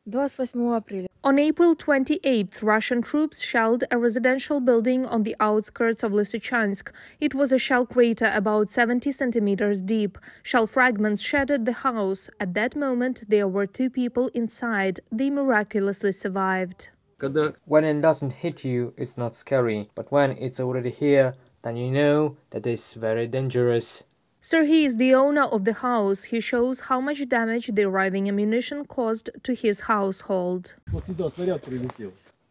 On April 28th, Russian troops shelled a residential building on the outskirts of Lysychansk. It was a shell crater about 70 centimeters deep. Shell fragments shattered the house. At that moment, there were 2 people inside. They miraculously survived. When it doesn't hit you, it's not scary. But when it's already here, then you know that it's very dangerous. Serhiy is the owner of the house. He shows how much damage the arriving ammunition caused to his household.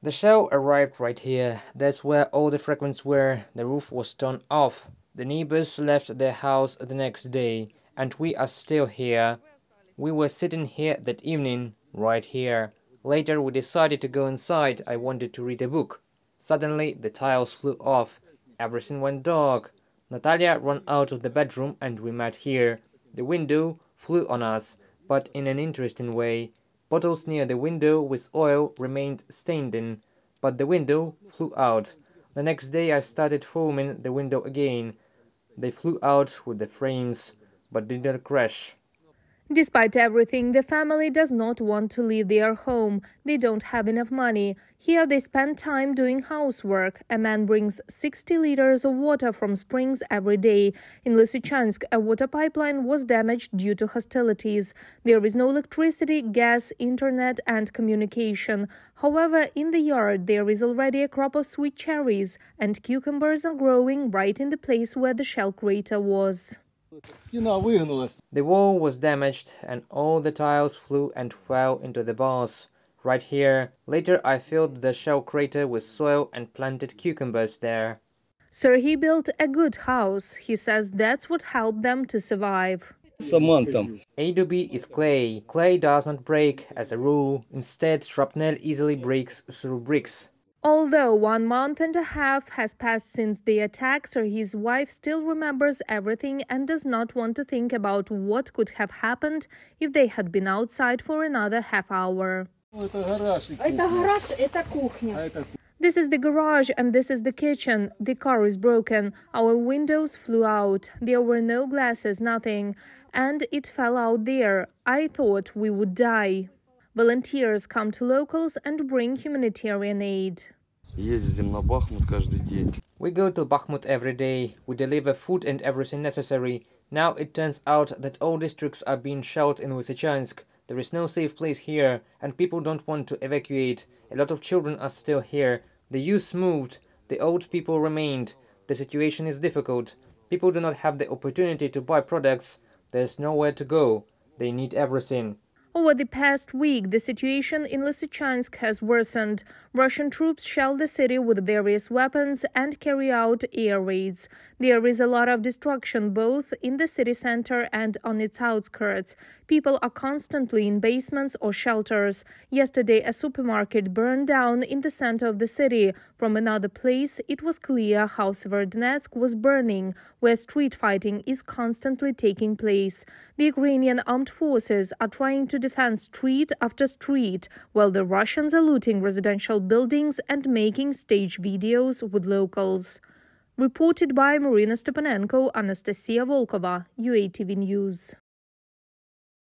The shell arrived right here. That's where all the fragments were. The roof was torn off. The neighbors left their house the next day, and we are still here. We were sitting here that evening, right here. Later we decided to go inside. I wanted to read a book. Suddenly the tiles flew off. Everything went dark. Natalia ran out of the bedroom and we met here. The window flew on us, but in an interesting way. Bottles near the window with oil remained stained in, but the window flew out. The next day I started foaming the window again. They flew out with the frames, but did not crash. Despite everything, the family does not want to leave their home. They don't have enough money. Here they spend time doing housework. A man brings 60 liters of water from springs every day. In Lysychansk, a water pipeline was damaged due to hostilities. There is no electricity, gas, internet and communication. However, in the yard there is already a crop of sweet cherries, and cucumbers are growing right in the place where the shell crater was. The wall was damaged and all the tiles flew and fell into the bars. Right here. Later I filled the shell crater with soil and planted cucumbers there. Serhiy built a good house. He says that's what helped them to survive. Adobe is clay. Clay does not break as a rule. Instead, shrapnel easily breaks through bricks. Although 1 month and a half has passed since the attack, Serhiy's wife still remembers everything and does not want to think about what could have happened if they had been outside for another half hour. This is the garage and this is the kitchen. The car is broken. Our windows flew out. There were no glasses, nothing. And it fell out there. I thought we would die. Volunteers come to locals and bring humanitarian aid. We go to Bakhmut every day. We deliver food and everything necessary. Now it turns out that all districts are being shelled in Lysychansk. There is no safe place here, and people don't want to evacuate. A lot of children are still here. The youth moved. The old people remained. The situation is difficult. People do not have the opportunity to buy products. There's nowhere to go. They need everything. Over the past week, the situation in Lysychansk has worsened. Russian troops shell the city with various weapons and carry out air raids. There is a lot of destruction both in the city center and on its outskirts. People are constantly in basements or shelters. Yesterday, a supermarket burned down in the center of the city. From another place, it was clear how Severodonetsk was burning, where street fighting is constantly taking place. The Ukrainian armed forces are trying to defend street after street, while the Russians are looting residential buildings and making stage videos with locals. Reported by Marina Stepanenko, Anastasia Volkova, UATV News.